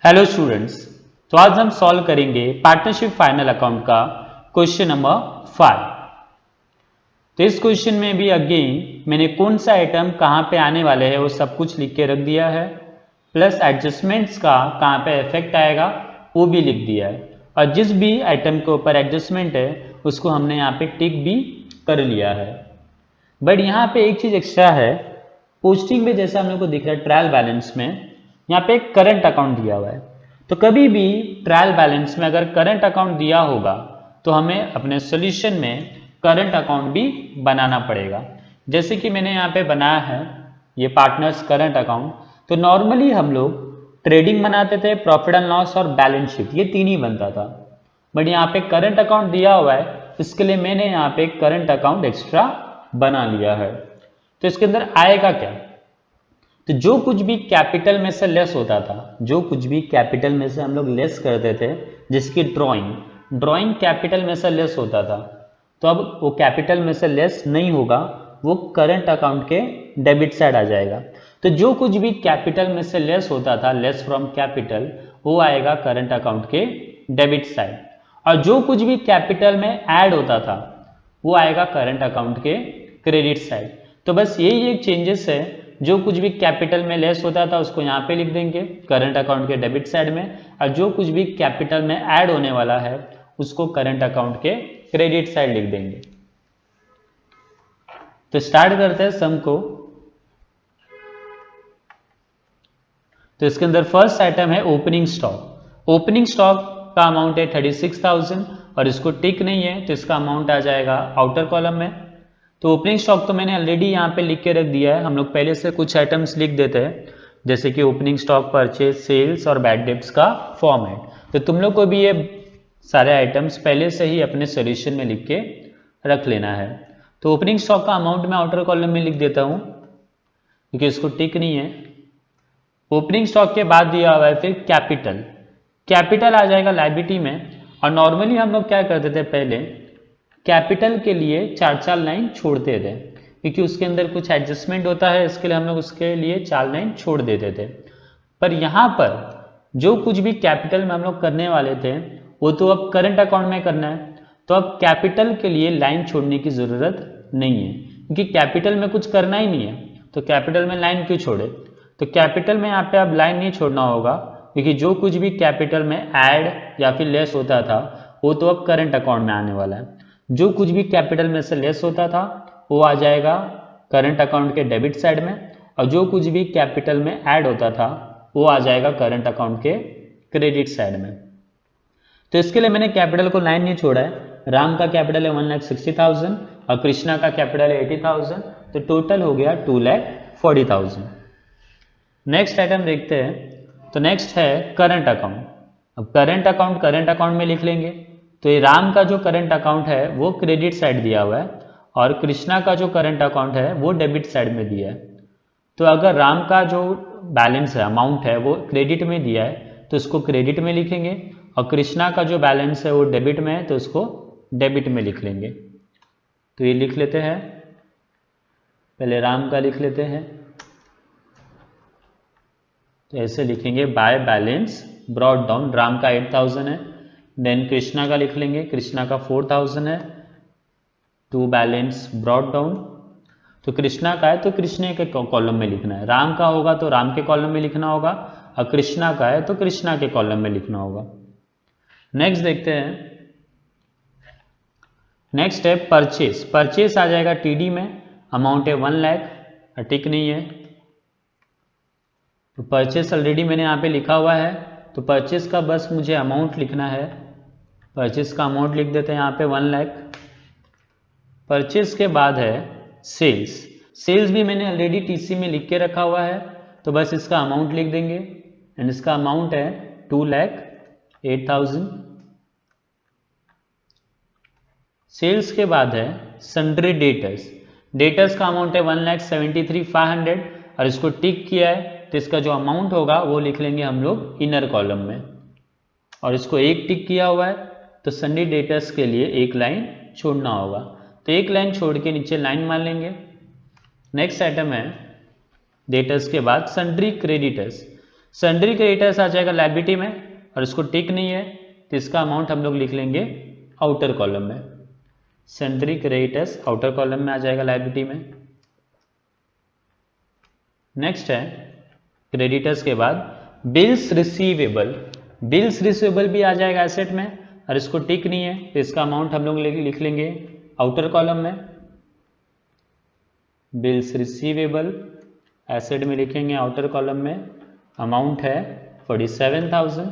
Hello students. तो आज हम सॉल्व करेंगे पार्टनरशिप फाइनल अकाउंट का क्वेश्चन नंबर 5। तो इस क्वेश्चन में भी अगेन मैंने कौन सा आइटम कहाँ पे आने वाले हैं वो सब कुछ लिख के रख दिया है, प्लस एडजस्टमेंट्स का कहाँ पे इफेक्ट आएगा वो भी लिख दिया है, और जिस भी आइटम के ऊपर एडजस्टमेंट है उसको हमने यहाँ पे टिक भी कर लिया है। बट यहाँ पे एक चीज एक्स्ट्रा है, पोस्टिंग में जैसे हम लोग को दिख रहा है ट्रायल बैलेंस में यहाँ पे एक करंट अकाउंट दिया हुआ है। तो कभी भी ट्रायल बैलेंस में अगर करंट अकाउंट दिया होगा तो हमें अपने सॉल्यूशन में करंट अकाउंट भी बनाना पड़ेगा। जैसे कि मैंने यहाँ पे बनाया है ये पार्टनर्स करंट अकाउंट। तो नॉर्मली हम लोग ट्रेडिंग बनाते थे, प्रॉफिट एंड लॉस और बैलेंस शीट, ये तीन ही बनता था। बट यहाँ पे करंट अकाउंट दिया हुआ है, इसके लिए मैंने यहाँ पे करंट अकाउंट एक्स्ट्रा बना लिया है। तो इसके अंदर आएगा क्या, तो जो कुछ भी कैपिटल में से लेस होता था, जो कुछ भी कैपिटल में से हम लोग लेस करते थे, जिसकी ड्राइंग कैपिटल में से लेस होता था, तो अब वो कैपिटल में से लेस नहीं होगा, वो करंट अकाउंट के डेबिट साइड आ जाएगा। तो जो कुछ भी कैपिटल में से लेस होता था, लेस फ्रॉम कैपिटल, वो आएगा करंट अकाउंट के डेबिट साइड, और जो कुछ भी कैपिटल में ऐड होता था वो आएगा करंट अकाउंट के क्रेडिट साइड। तो बस यही एक चेंजेस है, जो कुछ भी कैपिटल में लेस होता था उसको यहाँ पे लिख देंगे करंट अकाउंट के डेबिट साइड में, और जो कुछ भी कैपिटल में ऐड होने वाला है उसको करंट अकाउंट के क्रेडिट साइड लिख देंगे। तो स्टार्ट करते हैं सम को। तो इसके अंदर फर्स्ट आइटम है ओपनिंग स्टॉक। ओपनिंग स्टॉक का अमाउंट है 36,000 और इसको टिक नहीं है तो इसका अमाउंट आ जाएगा आउटर कॉलम में। तो ओपनिंग स्टॉक तो मैंने ऑलरेडी यहाँ पे लिख के रख दिया है, हम लोग पहले से कुछ आइटम्स लिख देते हैं, जैसे कि ओपनिंग स्टॉक, परचेज, सेल्स और बैड डेब्ट्स का फॉर्मेट। तो तुम लोग को भी ये सारे आइटम्स पहले से ही अपने सॉल्यूशन में लिख के रख लेना है। तो ओपनिंग स्टॉक का अमाउंट मैं आउटर कॉलम में लिख देता हूँ क्योंकि इसको टिक नहीं है। ओपनिंग स्टॉक के बाद दिया हुआ है फिर कैपिटल। कैपिटल आ जाएगा लायबिलिटी में, और नॉर्मली हम लोग क्या करते थे, पहले कैपिटल के लिए 4 लाइन छोड़ते थे क्योंकि उसके अंदर कुछ एडजस्टमेंट होता है, इसके लिए हम लोग उसके लिए 4 लाइन छोड़ देते थे। पर यहाँ पर जो कुछ भी कैपिटल में हम लोग करने वाले थे वो तो अब करंट अकाउंट में करना है, तो अब कैपिटल के लिए लाइन छोड़ने की ज़रूरत नहीं है क्योंकि कैपिटल में कुछ करना ही नहीं है, तो कैपिटल में लाइन क्यों छोड़े। तो कैपिटल में यहाँ पे अब लाइन नहीं छोड़ना होगा क्योंकि जो कुछ भी कैपिटल में ऐड या फिर लेस होता था वो तो अब करंट अकाउंट में आने वाला है। जो कुछ भी कैपिटल में से लेस होता था वो आ जाएगा करंट अकाउंट के डेबिट साइड में, और जो कुछ भी कैपिटल में ऐड होता था वो आ जाएगा करंट अकाउंट के क्रेडिट साइड में। तो इसके लिए मैंने कैपिटल को लाइन नहीं छोड़ा है। राम का कैपिटल है 1,60,000 और कृष्णा का कैपिटल है 80,000, तो टोटल हो गया 2,40,000। नेक्स्ट आइटम देखते हैं। तो नेक्स्ट है करंट अकाउंट। अब करंट अकाउंट में लिख लेंगे। तो ये राम का जो करंट अकाउंट है वो क्रेडिट साइड दिया हुआ है और कृष्णा का जो करंट अकाउंट है वो डेबिट साइड में दिया है। तो अगर राम का जो बैलेंस है, अमाउंट है, वो क्रेडिट में दिया है तो उसको क्रेडिट में लिखेंगे, और कृष्णा का जो बैलेंस है वो डेबिट में है तो उसको डेबिट में लिख लेंगे। तो ये लिख लेते हैं, पहले राम का लिख लेते हैं। तो ऐसे लिखेंगे by balance brought down, Ram का 8,000 है, देन कृष्णा का लिख लेंगे, कृष्णा का 4,000 है, टू बैलेंस ब्रॉट डाउन। तो कृष्णा का है तो कृष्ण के कॉलम में लिखना है, राम का होगा तो राम के कॉलम में लिखना होगा, और कृष्णा का है तो कृष्णा के कॉलम में लिखना होगा। नेक्स्ट देखते हैं। नेक्स्ट है परचेस। परचेस आ जाएगा टीडी में, अमाउंट है 1 लाख, टिक नहीं है। तो परचेस ऑलरेडी मैंने यहाँ पे लिखा हुआ है, तो परचेस का बस मुझे अमाउंट लिखना है। परचेस का अमाउंट लिख देते हैं यहाँ पे 1 लाख। परचेस के बाद है सेल्स। सेल्स भी मैंने ऑलरेडी टीसी में लिख के रखा हुआ है, तो बस इसका अमाउंट लिख देंगे, एंड इसका अमाउंट है 2,08,000। सेल्स के बाद है सन्ड्री डेटर्स। डेटर्स का अमाउंट है 1,73,500 और इसको टिक किया है तो इसका जो अमाउंट होगा वो लिख लेंगे हम लोग इनर कॉलम में, और इसको एक टिक किया हुआ है तो सन्ड्री डेटर्स के लिए एक लाइन छोड़ना होगा, तो एक लाइन छोड़ के नीचे लाइन मान लेंगे। नेक्स्ट आइटम है डेटर्स के बाद सन्ड्री क्रेडिटर्स। सन्ड्री क्रेडिटर्स आ जाएगा लायबिलिटी में और इसको टिक नहीं है तो इसका अमाउंट हम लोग लिख लेंगे आउटर कॉलम में। सन्ड्री क्रेडिटर्स आउटर कॉलम में आ जाएगा लायबिलिटी में। नेक्स्ट है क्रेडिटर्स के बाद बिल्स रिसीवेबल। बिल्स रिसीवेबल भी आ जाएगा एसेट में और इसको टिक नहीं है तो इसका अमाउंट हम लोग लिख लेंगे आउटर कॉलम में। बिल्स रिसीवेबल एसेट में लिखेंगे आउटर कॉलम में, अमाउंट है 47,000।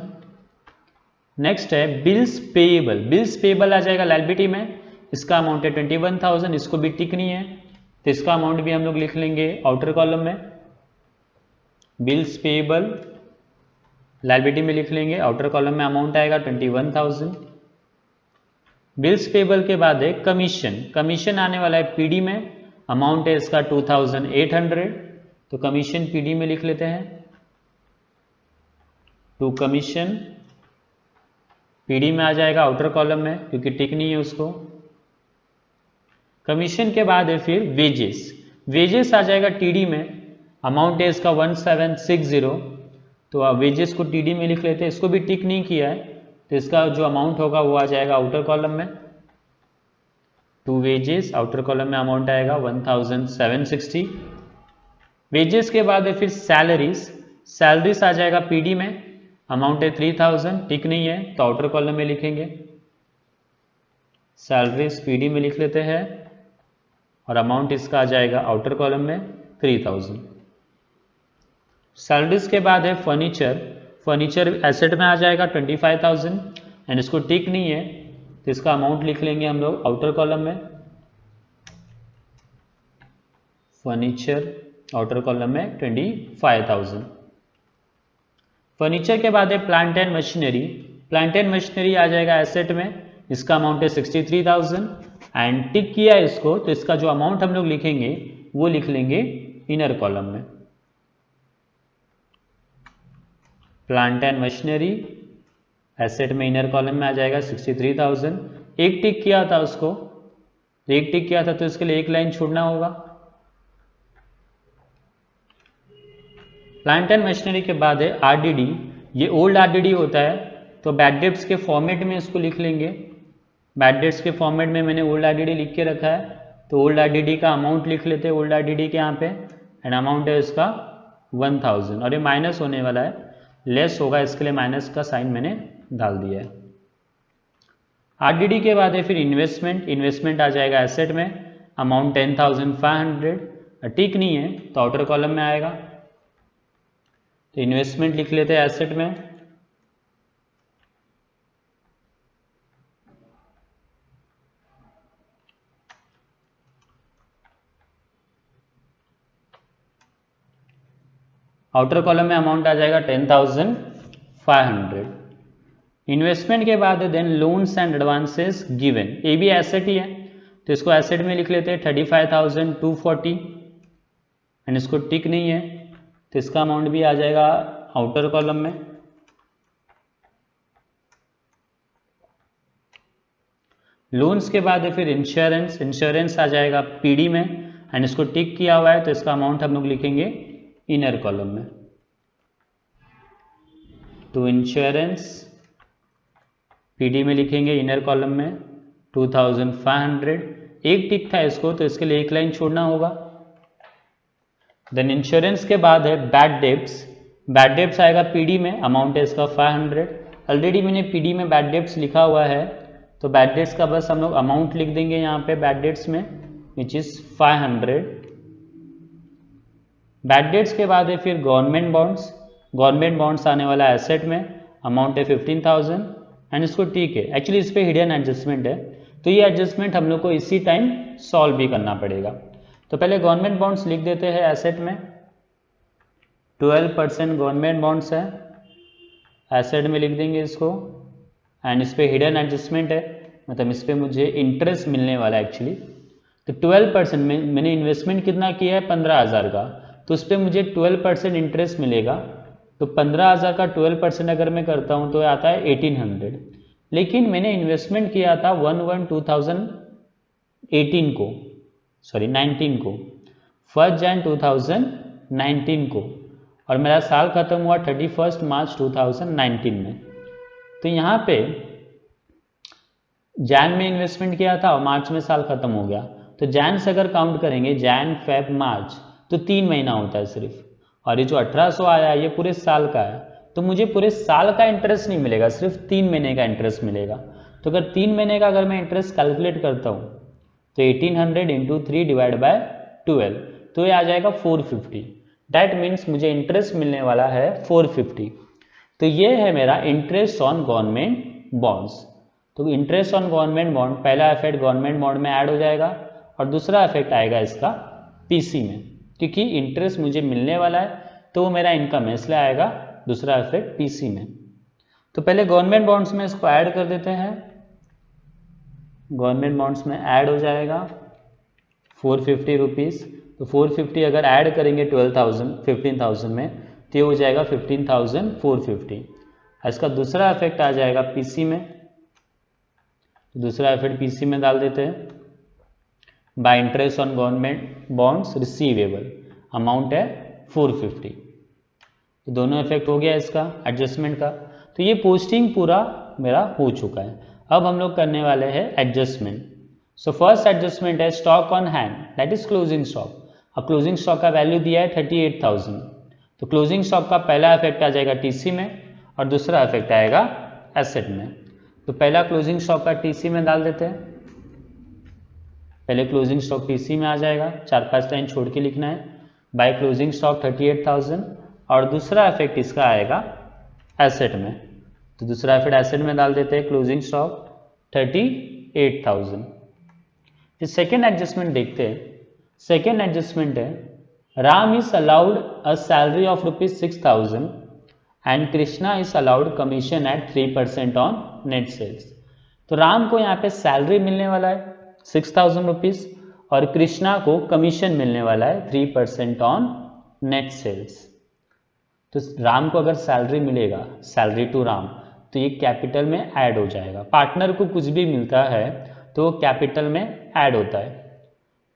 नेक्स्ट है बिल्स पेएबल। बिल्स पेएबल आ जाएगा लायबिलिटी में, इसका अमाउंट है 21,000, इसको भी टिक नहीं है तो इसका अमाउंट भी हम लोग लिख लेंगे आउटर कॉलम में। बिल्स पेएबल लायबिलिटी में लिख लेंगे, आउटर कॉलम में अमाउंट आएगा 21,000। बिल्स पेएबल के बाद है कमीशन। कमीशन आने वाला है पीडी में, अमाउंट है इसका 2,800 तो कमीशन पीडी में लिख लेते हैं। टू कमीशन पीडी में आ जाएगा आउटर कॉलम में क्योंकि टिक नहीं है उसको। कमीशन के बाद है फिर वेजेस। वेजेस आ जाएगा टीडी में, अमाउंट है इसका 1760 तो वेजेस को टीडी में लिख लेते हैं, इसको भी टिक नहीं किया है तो इसका जो अमाउंट होगा वो आ जाएगा आउटर कॉलम में। टू वेजेस आउटर कॉलम में अमाउंट आएगा 1760। वेजेस के बाद है फिर सैलरीज। सैलरीज आ जाएगा पीडी में, अमाउंट है 3000, टिक नहीं है तो आउटर कॉलम में लिखेंगे। सैलरीज पीडी में लिख लेते हैं और अमाउंट इसका आ जाएगा आउटर कॉलम में 3000। सैलरीज के बाद है फर्नीचर। फर्नीचर एसेट में आ जाएगा 25,000 एंड इसको टिक नहीं है तो इसका अमाउंट लिख लेंगे हम लोग आउटर कॉलम में। फर्नीचर आउटर कॉलम में 25,000। फर्नीचर के बाद है plant and machinery. Plant and machinery आ जाएगा एसेट में, इसका अमाउंट है 63,000 एंड टिक किया है इसको तो इसका जो अमाउंट हम लोग लिखेंगे वो लिख लेंगे इनर कॉलम में। प्लांट एंड मशीनरी एसेट में इनर कॉलम में आ जाएगा 63,000। एक टिक किया था उसको, एक टिक किया था तो इसके लिए एक लाइन छोड़ना होगा। प्लांट एंड मशीनरी के बाद है आरडीडी। ये ओल्ड आरडीडी होता है तो बैड डेट्स के फॉर्मेट में इसको लिख लेंगे। बैड डेट्स के फॉर्मेट में मैंने ओल्ड आरडीडी लिख के रखा है तो ओल्ड आरडीडी का अमाउंट लिख लेते हैं ओल्ड आरडीडी के यहाँ पे एंड अमाउंट है इसका 1000 और ये माइनस होने वाला है, लेस होगा इसके लिए माइनस का साइन मैंने डाल दिया है। आरडीडी के बाद है फिर इन्वेस्टमेंट। इन्वेस्टमेंट आ जाएगा एसेट में, अमाउंट 10,500, टिक नहीं है तो आउटर कॉलम में आएगा तो इन्वेस्टमेंट लिख लेते हैं एसेट में। आउटर कॉलम में अमाउंट आ जाएगा 10,500। इन्वेस्टमेंट के बाद then loans and advances given. ये भी एसेट ही है तो इसको एसेट में लिख लेते हैं 35,240 एंड इसको टिक नहीं है तो इसका अमाउंट भी आ जाएगा आउटर कॉलम में। लोन्स के बाद है फिर इंश्योरेंस। इंश्योरेंस आ जाएगा पीडी में एंड इसको टिक किया हुआ है तो इसका अमाउंट हम लोग लिखेंगे इनर कॉलम में। तो इंश्योरेंस पीडी में लिखेंगे इनर कॉलम में 2,500। एक टिक था इसको तो इसके लिए एक लाइन छोड़ना होगा। देन इंश्योरेंस के बाद है बैड डेब्ट्स। बैड डेब्ट्स आएगा पीडी में, अमाउंट है इसका 500। ऑलरेडी मैंने पीडी में बैड डेब्ट्स लिखा हुआ है तो बैड डेब्ट्स का बस हम लोग अमाउंट लिख देंगे यहाँ पे बैड डेब्ट्स में विच इज 500। बैड डेट्स के बाद है फिर गवर्नमेंट बॉन्ड्स। गवर्नमेंट बॉन्ड्स आने वाला एसेट में, अमाउंट है 15,000 एंड इसको ठीक है। एक्चुअली इस पे हिडन एडजस्टमेंट है तो ये एडजस्टमेंट हम लोग को इसी टाइम सॉल्व भी करना पड़ेगा। तो पहले गवर्नमेंट बॉन्ड्स लिख देते हैं एसेट में, 12% गवर्नमेंट बॉन्ड्स है, एसेट में लिख देंगे इसको एंड इस पे हिडन एडजस्टमेंट है, मतलब इस पे मुझे इंटरेस्ट मिलने वाला है एक्चुअली। तो 12% में मैंने इन्वेस्टमेंट कितना किया है 15,000 का तो उस पर मुझे 12% इंटरेस्ट मिलेगा। तो 15,000 का 12% अगर मैं करता हूँ तो आता है 1800। लेकिन मैंने इन्वेस्टमेंट किया था 1/1/2018 को, सॉरी 19 को, 1 Jan 2019 को, और मेरा साल खत्म हुआ 31 मार्च 2019 में। तो यहाँ पे जैन में इन्वेस्टमेंट किया था और मार्च में साल खत्म हो गया, तो जैन से अगर काउंट करेंगे जैन फेब मार्च तो 3 महीना होता है सिर्फ, और ये जो 1800 आया ये पूरे साल का है, तो मुझे पूरे साल का इंटरेस्ट नहीं मिलेगा, सिर्फ 3 महीने का इंटरेस्ट मिलेगा। तो अगर 3 महीने का अगर मैं इंटरेस्ट कैलकुलेट करता हूँ तो 1800 इंटू 3 डिवाइड बाय 12, तो ये आ जाएगा 450। डैट मीन्स मुझे इंटरेस्ट मिलने वाला है 450। तो ये है मेरा इंटरेस्ट ऑन गवर्नमेंट बॉन्ड्स। तो इंटरेस्ट ऑन गवर्नमेंट बॉन्ड, पहला इफेक्ट गवर्नमेंट बॉन्ड में ऐड हो जाएगा और दूसरा इफेक्ट आएगा इसका पीसी में, क्योंकि इंटरेस्ट मुझे मिलने वाला है तो वो मेरा इनकम है, इसलिए आएगा दूसरा इफेक्ट पीसी में। तो पहले गवर्नमेंट बॉन्ड्स में इसको ऐड कर देते हैं। गवर्नमेंट बॉन्ड्स में ऐड हो जाएगा 450 रुपीज़। तो 450 अगर ऐड करेंगे 15,000 में तो ये हो जाएगा 15,450। इसका दूसरा इफेक्ट आ जाएगा पीसी में। दूसरा इफेक्ट पीसी में डाल देते हैं। Bye interest on government bonds receivable amount है 450। तो दोनों इफेक्ट हो गया इसका एडजस्टमेंट का। तो ये पोस्टिंग पूरा मेरा हो चुका है। अब हम लोग करने वाले हैं एडजस्टमेंट। सो फर्स्ट एडजस्टमेंट है stock on hand, that is closing stock. अब क्लोजिंग स्टॉक का वैल्यू दिया है 38,000। तो क्लोजिंग स्टॉक का पहला इफेक्ट आ जाएगा टीसी में और दूसरा इफेक्ट आएगा एसेट में। तो पहला क्लोजिंग स्टॉक का टीसी में डाल देते हैं। पहले क्लोजिंग स्टॉक टीसी में आ जाएगा, 4-5 लाइन छोड़ के लिखना है। बाय क्लोजिंग स्टॉक 38,000 और दूसरा इफेक्ट इसका आएगा एसेट में। तो दूसरा इफेक्ट एसेट में डाल देते हैं, क्लोजिंग स्टॉक 38,000। फिर सेकेंड एडजस्टमेंट देखते हैं। सेकेंड एडजस्टमेंट है Ram is allowed a salary of ₹6,000 and Krishna is allowed commission at 3% on net sales. तो राम को यहाँ पे सैलरी मिलने वाला है 6,000 रुपीज और कृष्णा को कमीशन मिलने वाला है 3% ऑन नेट सेल्स। तो राम को अगर सैलरी मिलेगा, सैलरी टू राम, तो ये कैपिटल में ऐड हो जाएगा। पार्टनर को कुछ भी मिलता है तो कैपिटल में ऐड होता है।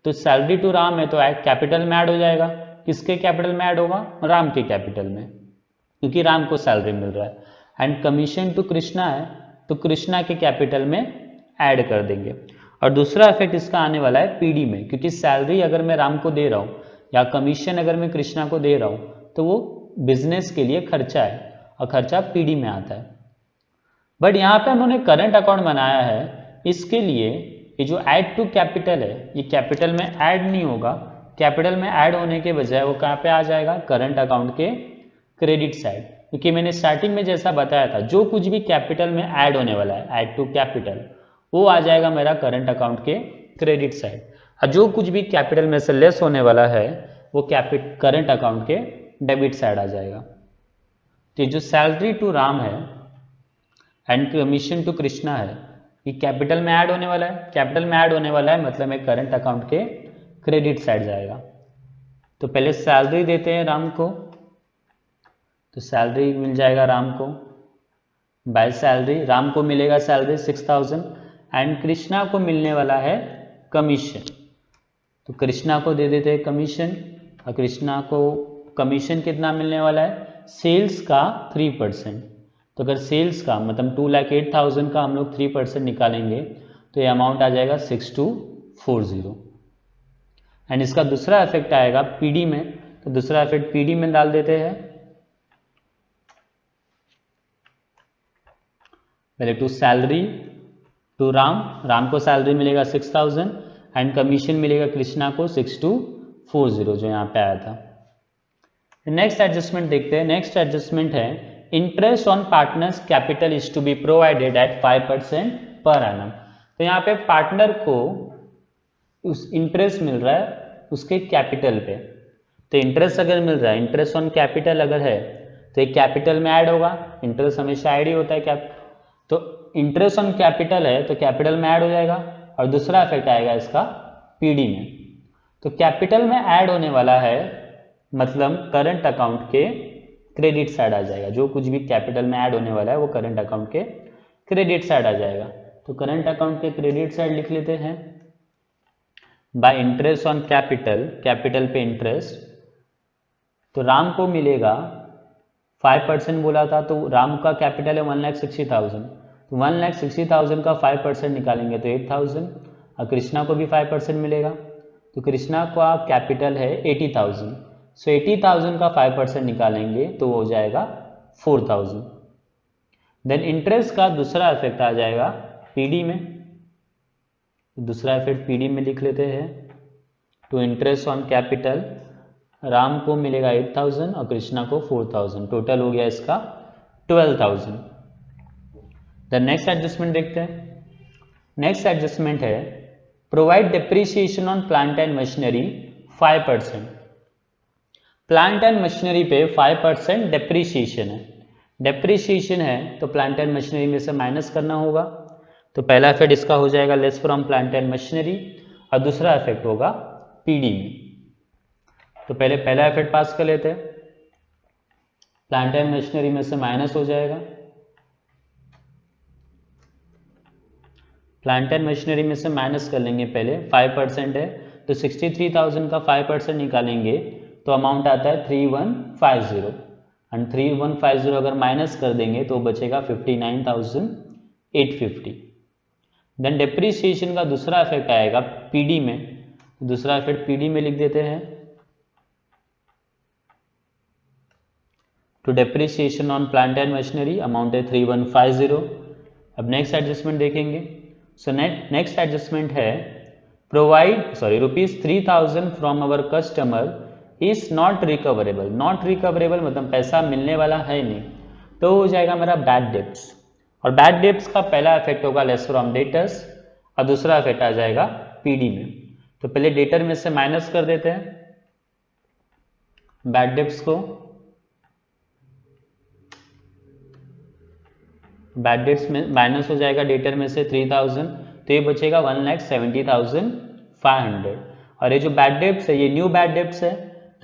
तो सैलरी टू राम है तो कैपिटल में ऐड हो जाएगा। किसके कैपिटल में ऐड होगा? राम के कैपिटल में, क्योंकि राम को सैलरी मिल रहा है। एंड कमीशन टू कृष्णा है तो कृष्णा के कैपिटल में ऐड कर देंगे। और दूसरा इफेक्ट इसका आने वाला है पीडी में, क्योंकि सैलरी अगर मैं राम को दे रहा हूँ या कमीशन अगर मैं कृष्णा को दे रहा हूँ तो वो बिजनेस के लिए खर्चा है और खर्चा पीडी में आता है। बट यहाँ पे हमने करंट अकाउंट बनाया है, इसके लिए ये जो ऐड टू कैपिटल है ये कैपिटल में ऐड नहीं होगा। कैपिटल में ऐड होने के बजाय वो कहाँ पे आ जाएगा? करंट अकाउंट के क्रेडिट साइड। क्योंकि मैंने स्टार्टिंग में जैसा बताया था, जो कुछ भी कैपिटल में ऐड होने वाला है, ऐड टू कैपिटल, वो आ जाएगा मेरा करंट अकाउंट के क्रेडिट साइड, और जो कुछ भी कैपिटल में से लेस होने वाला है वो करंट अकाउंट के डेबिट साइड आ जाएगा। तो जो सैलरी टू राम है एंड कमीशन टू कृष्णा है ये कैपिटल में ऐड होने वाला है। कैपिटल में ऐड होने वाला है मतलब एक करंट अकाउंट के क्रेडिट साइड जाएगा। तो पहले सैलरी देते हैं राम को, तो सैलरी मिल जाएगा राम को। बाय सैलरी राम को मिलेगा सैलरी 6,000 एंड कृष्णा को मिलने वाला है कमीशन। तो कृष्णा को दे देते हैं कमीशन, और कृष्णा को कमीशन कितना मिलने वाला है? सेल्स का 3%। तो अगर सेल्स का मतलब 2,08,000 का हम लोग 3% निकालेंगे तो ये अमाउंट आ जाएगा 6,240। एंड इसका दूसरा इफेक्ट आएगा पीडी में, तो दूसरा इफेक्ट पीडी में डाल देते हैं। पहले to salary to Ram, Ram को सैलरी मिलेगा 6,000 एंड कमीशन मिलेगा कृष्णा को 6,240 जो यहाँ पे आया था। नेक्स्ट एडजस्टमेंट देखते हैं। नेक्स्ट एडजस्टमेंट है interest on partners capital is to be provided at 5% per annum. तो यहाँ पे पार्टनर को उस इंटरेस्ट मिल रहा है उसके कैपिटल पे। तो इंटरेस्ट अगर मिल रहा है, इंटरेस्ट ऑन कैपिटल अगर है तो एक कैपिटल में ऐड होगा। इंटरेस्ट हमेशा ऐड ही होता है तो इंटरेस्ट ऑन कैपिटल है तो कैपिटल में ऐड हो जाएगा। और दूसरा इफेक्ट आएगा इसका पीडी में। तो कैपिटल में ऐड होने वाला है मतलब करंट अकाउंट के क्रेडिट साइड आ जाएगा। जो कुछ भी कैपिटल में ऐड होने वाला है वो करंट अकाउंट के क्रेडिट साइड आ जाएगा। तो करंट अकाउंट के क्रेडिट साइड लिख लेते हैं। Bye interest on capital, capital पे इंटरेस्ट तो राम को मिलेगा 5% बोला था, तो राम का कैपिटल है 1,60,000, तो 1,60,000 का 5% निकालेंगे तो 8,000, और कृष्णा को भी 5% मिलेगा, तो कृष्णा का कैपिटल है 80,000, सो 80,000 का 5% निकालेंगे तो वो हो जाएगा 4,000। देन इंटरेस्ट का दूसरा इफेक्ट आ जाएगा पीडी में, दूसरा इफेक्ट पीडी में लिख लेते हैं। To interest on capital, Ram को मिलेगा 8,000 और कृष्णा को 4,000, टोटल हो गया इसका 12,000। द नेक्स्ट एडजस्टमेंट देखते हैं। नेक्स्ट एडजस्टमेंट है provide depreciation on plant and machinery 5%। Plant and machinery पे 5% डिप्रिसिएशन है, डेप्रिसिएशन है तो प्लांट एंड मशीनरी में से माइनस करना होगा, तो पहला इफेक्ट इसका हो जाएगा less from plant and machinery, और दूसरा इफेक्ट होगा पीडी में। तो पहले पहला इफेक्ट पास कर लेते हैं, प्लांट एंड मशीनरी में से माइनस हो जाएगा, प्लांट एंड मशीनरी में से माइनस कर लेंगे, पहले 5% है तो 63,000 का 5% निकालेंगे तो अमाउंट आता है 3150, एंड 3150 अगर माइनस कर देंगे तो बचेगा 59,850। देन डेप्रिसिएशन का दूसरा इफेक्ट आएगा पीडी में, दूसरा इफेक्ट पीडी में लिख देते हैं, to depreciation on plant and machinery amount है 3150। अब नेक्स्ट एडजस्टमेंट देखेंगे। सो नेक्स्ट एडजस्टमेंट है provide ₹3,000 from our customer is not recoverable. Not recoverable मतलब पैसा मिलने वाला है नहीं, तो हो जाएगा मेरा बैड डेब्ट्स, और बैड डेब्ट्स का पहला इफेक्ट होगा लेस फ्रॉम डेटर्स और दूसरा इफेक्ट आ जाएगा पीडी में। तो पहले डेटर में से माइनस कर देते हैं बैड डेब्ट्स को, बैड डेट्स में माइनस हो जाएगा डेटर में से 3,000, तो ये बचेगा 1,70,500। और ये जो बैड डेट्स है ये न्यू बैड डेट्स है,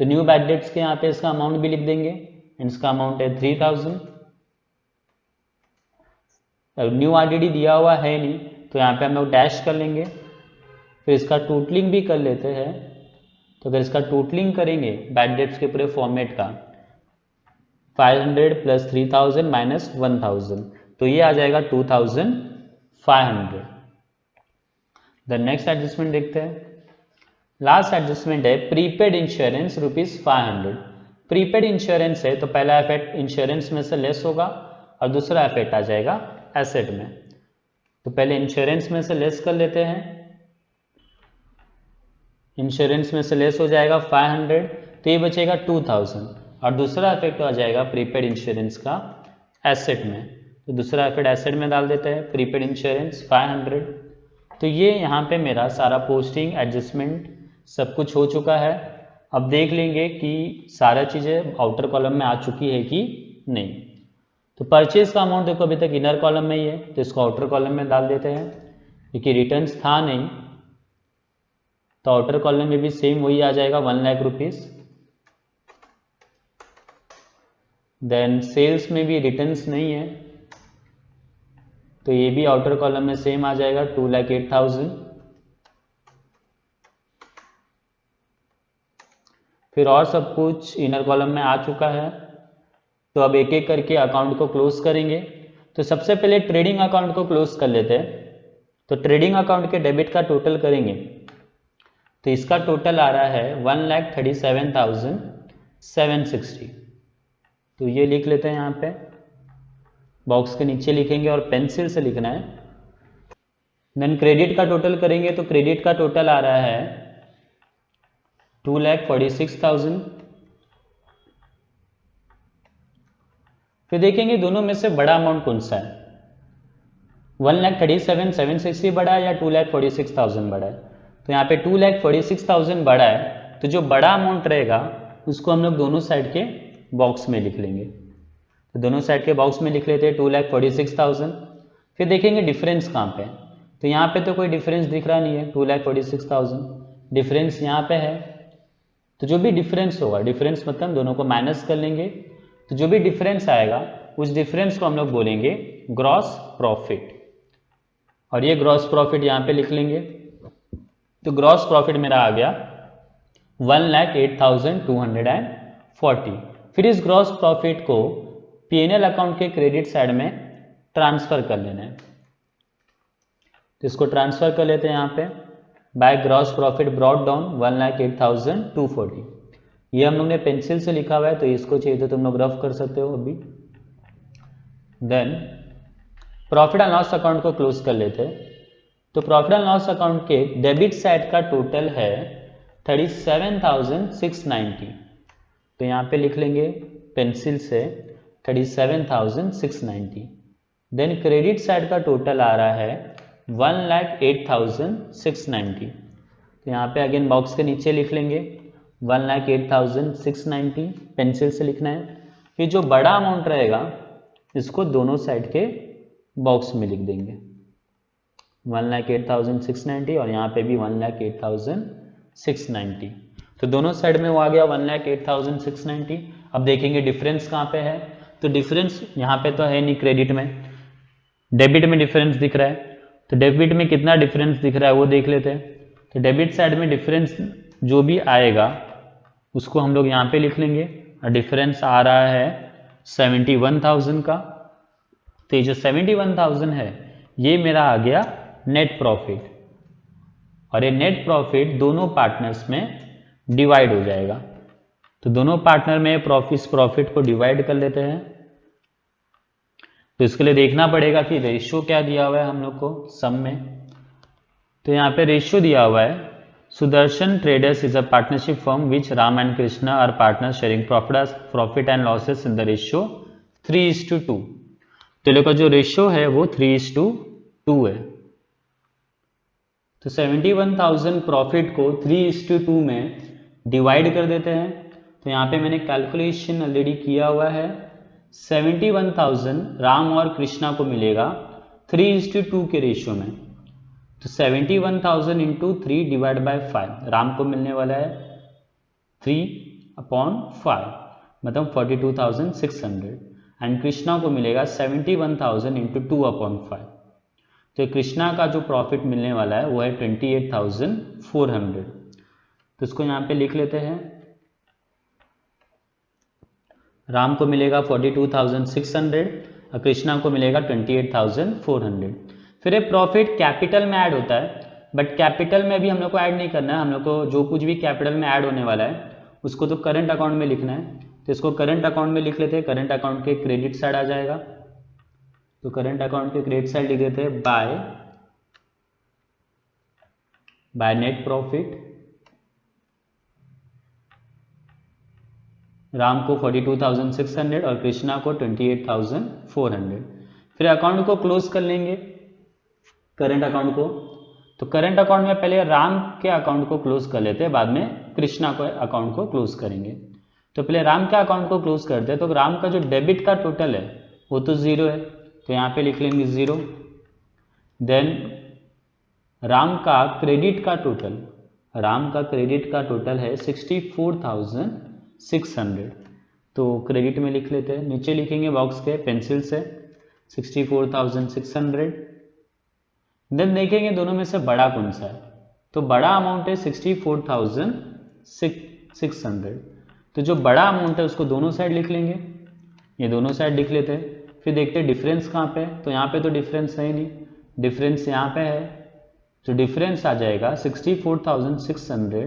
तो न्यू बैड डेट्स के यहाँ पे इसका अमाउंट भी लिख देंगे, इसका अमाउंट है 3,000। न्यू ऑलरेडी दिया हुआ है नहीं तो यहाँ पे हम लोग डैश कर लेंगे, फिर इसका टोटलिंग भी कर लेते हैं। तो अगर इसका टोटलिंग करेंगे बैड डेट्स के पूरे फॉर्मेट का 500 प्लस 3,000 माइनस 1,000, तो ये आ जाएगा 2,500। द नेक्स्ट एडजस्टमेंट देखते हैं। लास्ट एडजस्टमेंट है प्रीपेड इंश्योरेंस ₹500। प्रीपेड इंश्योरेंस है तो पहला इफेक्ट इंश्योरेंस में से लेस होगा और दूसरा इफेक्ट आ जाएगा एसेट में। तो पहले इंश्योरेंस में से लेस कर लेते हैं, इंश्योरेंस में से लेस हो जाएगा 500, तो ये बचेगा 2,000, और दूसरा इफेक्ट आ जाएगा प्रीपेड इंश्योरेंस का एसेट में। तो दूसरा इफेक्ट एसेट में डाल देते हैं, प्रीपेड इंश्योरेंस 500। तो ये यहाँ पे मेरा सारा पोस्टिंग एडजस्टमेंट सब कुछ हो चुका है। अब देख लेंगे कि सारा चीज़ें आउटर कॉलम में आ चुकी है कि नहीं। तो परचेज का अमाउंट देखो अभी तक इनर कॉलम में ही है, तो इसको आउटर कॉलम में डाल देते हैं, क्योंकि रिटर्न्स था नहीं तो आउटर कॉलम में भी सेम वही आ जाएगा 1,00,000 रुपीज़। देन सेल्स में भी रिटर्न्स नहीं है तो ये भी आउटर कॉलम में सेम आ जाएगा 2,08,000। फिर और सब कुछ इनर कॉलम में आ चुका है, तो अब एक एक करके अकाउंट को क्लोज करेंगे। तो सबसे पहले ट्रेडिंग अकाउंट को क्लोज कर लेते हैं। तो ट्रेडिंग अकाउंट के डेबिट का टोटल करेंगे तो इसका टोटल आ रहा है 1,37,760। तो ये लिख लेते हैं, यहाँ पे बॉक्स के नीचे लिखेंगे और पेंसिल से लिखना है। देन क्रेडिट का टोटल करेंगे तो क्रेडिट का टोटल आ रहा है 2,46,000। फिर देखेंगे दोनों में से बड़ा अमाउंट कौन सा है, 1,37,760 बड़ा है या 2,46,000 बड़ा है। तो यहाँ पे 2,46,000 बड़ा है, तो जो बड़ा अमाउंट रहेगा उसको हम लोग दोनों साइड के बॉक्स में लिख लेंगे। तो दोनों साइड के बॉक्स में लिख लेते हैं 2,46,000। फिर देखेंगे डिफरेंस कहाँ पे है, तो यहाँ पे तो कोई डिफरेंस दिख रहा नहीं है, 2,46,000 डिफरेंस यहाँ पे है। तो जो भी डिफरेंस होगा, डिफरेंस मतलब दोनों को माइनस कर लेंगे, तो जो भी डिफरेंस आएगा उस डिफरेंस को हम लोग बोलेंगे ग्रॉस प्रॉफिट, और ये ग्रॉस प्रॉफिट यहाँ पे लिख लेंगे। तो ग्रॉस प्रॉफिट मेरा आ गया 1,08,240। 40। फिर इस ग्रॉस प्रॉफिट को P&L अकाउंट के क्रेडिट साइड में ट्रांसफर कर लेना है। तो इसको ट्रांसफर कर लेते हैं यहाँ पे। By gross profit brought down 1,08,240। ये हम लोग ने पेंसिल से लिखा हुआ है, तो इसको चाहिए तो तुम लोग रफ कर सकते हो अभी। Then profit and loss account को क्लोज कर लेते हैं। तो प्रॉफिट एंड लॉस अकाउंट के डेबिट साइड का टोटल है 37,690। तो यहाँ पे लिख लेंगे पेंसिल से 37,690। देन क्रेडिट साइड का टोटल आ रहा है 1,08,690। तो यहाँ पे अगेन बॉक्स के नीचे लिख लेंगे 1,08,690, पेंसिल से लिखना है। फिर जो बड़ा अमाउंट रहेगा इसको दोनों साइड के बॉक्स में लिख देंगे 1,08,690 और यहाँ पे भी 1,08,690। तो दोनों साइड में वो आ गया 1,08,690। अब देखेंगे डिफरेंस कहाँ पे है। तो डिफरेंस यहाँ पे तो है नहीं, क्रेडिट में, डेबिट में डिफरेंस दिख रहा है। तो डेबिट में कितना डिफरेंस दिख रहा है वो देख लेते हैं। तो डेबिट साइड में डिफरेंस जो भी आएगा उसको हम लोग यहाँ पे लिख लेंगे। और डिफरेंस आ रहा है 71,000 का। तो ये जो 71,000 है ये मेरा आ गया नेट प्रॉफिट, और ये नेट प्रॉफिट दोनों पार्टनर्स में डिवाइड हो जाएगा। तो दोनों पार्टनर में प्रॉफिट को डिवाइड कर लेते हैं। तो इसके लिए देखना पड़ेगा कि रेशियो क्या दिया हुआ है हम लोग को सम में। तो यहाँ पे रेशियो दिया हुआ है Sudarshan traders is a partnership firm which Ram and Krishna are partner sharing profit and losses in the ratio 3:2। तो लोग का जो रेशियो है वो 3:2 है। तो 71,000 प्रॉफिट को 3:2 में डिवाइड कर देते हैं। तो यहाँ पे मैंने कैलकुलेशन ऑलरेडी किया हुआ है। 71,000 राम और कृष्णा को मिलेगा 3:2 के रेशियो में। तो 71,000 इंटू 3 डिवाइड बाय 5, राम को मिलने वाला है 3/5 मतलब 42,600, एंड कृष्णा को मिलेगा 71,000 इंटू 2/5। तो कृष्णा का जो प्रॉफिट मिलने वाला है वो है 28,400। तो इसको यहाँ पे लिख लेते हैं। राम को मिलेगा 42,600 और कृष्णा को मिलेगा 28,400। फिर ये प्रॉफिट कैपिटल में ऐड होता है, बट कैपिटल में भी हम लोग को ऐड नहीं करना है। हम लोग को जो कुछ भी कैपिटल में ऐड होने वाला है उसको तो करंट अकाउंट में लिखना है। तो इसको करंट अकाउंट में लिख लेते हैं। करंट अकाउंट के क्रेडिट साइड आ जाएगा। तो करंट अकाउंट के क्रेडिट साइड लिख देते हैं बाय नेट प्रॉफिट। राम को 42,600 और कृष्णा को 28,400। फिर अकाउंट को क्लोज कर लेंगे, करंट अकाउंट को। तो करंट अकाउंट में पहले राम के अकाउंट को क्लोज कर लेते हैं, बाद में कृष्णा को अकाउंट को क्लोज करेंगे। तो पहले राम के अकाउंट को क्लोज करते हैं। तो राम का जो डेबिट का टोटल है वो तो 0 है, तो यहाँ पे लिख लेंगे 0। देन राम का क्रेडिट का टोटल है 64,600। तो क्रेडिट में लिख लेते हैं, नीचे लिखेंगे बॉक्स के पेंसिल से 64,600। देन देखेंगे दोनों में से बड़ा कौन सा है। तो बड़ा अमाउंट है 64,600। तो जो बड़ा अमाउंट है उसको दोनों साइड लिख लेंगे, ये दोनों साइड लिख लेते हैं। फिर देखते हैं डिफरेंस कहाँ पे है। तो यहाँ पे तो डिफरेंस है ही नहीं, डिफरेंस यहाँ पे है। तो डिफरेंस आ जाएगा 64,600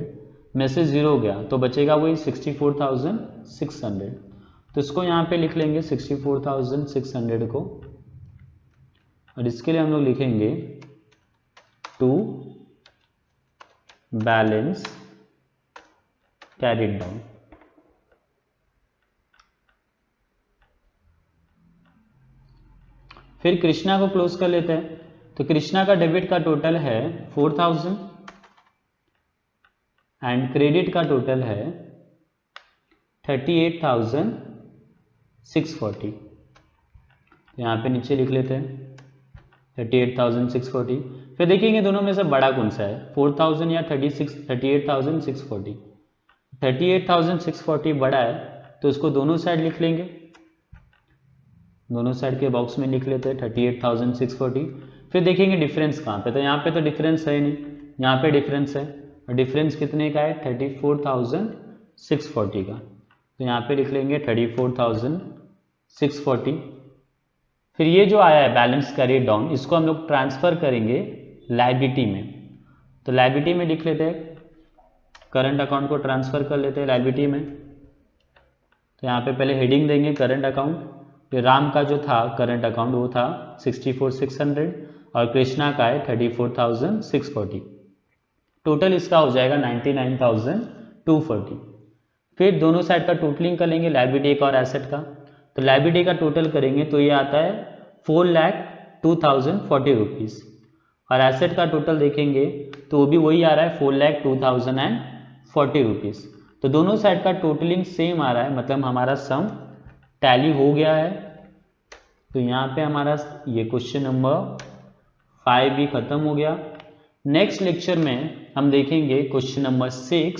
में से 0 हो गया तो बचेगा वही 64,600। तो इसको यहाँ पे लिख लेंगे 64,600 को, और इसके लिए हम लोग लिखेंगे टू बैलेंस कैरिड डाउन। फिर कृष्णा को क्लोज कर लेते हैं। तो कृष्णा का डेबिट का टोटल है 4,000 एंड क्रेडिट का टोटल है 38,640। यहाँ पे नीचे लिख लेते हैं 38,640। फिर देखेंगे दोनों में से बड़ा कौन सा है, 4,000 या 38,640। 38,640 बड़ा है तो उसको दोनों साइड लिख लेंगे, दोनों साइड के बॉक्स में लिख लेते हैं 38,640। फिर देखेंगे डिफरेंस कहाँ पे। तो यहाँ पे तो डिफरेंस है नहीं, यहाँ पे डिफरेंस है, और डिफरेंस कितने का है 34,640 का। तो यहाँ पे लिख लेंगे 34,640। फिर ये जो आया है बैलेंस कैरिड डाउन, इसको हम लोग ट्रांसफर करेंगे लायबिलिटी में। तो लायबिलिटी में लिख लेते हैं, करंट अकाउंट को ट्रांसफर कर लेते हैं लायबिलिटी में। तो यहाँ पे पहले हेडिंग देंगे करंट अकाउंट। तो राम का जो था करंट अकाउंट वो था 64,600 और कृष्णा का है 34,640। टोटल इसका हो जाएगा 99,240। फिर दोनों साइड का टोटलिंग कर लेंगे, लायबिलिटी का और एसेट का। तो लायबिलिटी का टोटल करेंगे तो ये आता है 4,02,040 रुपीज़, और एसेट का टोटल देखेंगे तो वो भी वही आ रहा है 4,02,040 रुपीज़। तो दोनों साइड का टोटलिंग सेम आ रहा है, मतलब हमारा सम टैली हो गया है। तो यहाँ पे हमारा ये क्वेश्चन नंबर 5 भी खत्म हो गया। नेक्स्ट लेक्चर में हम देखेंगे क्वेश्चन नंबर 6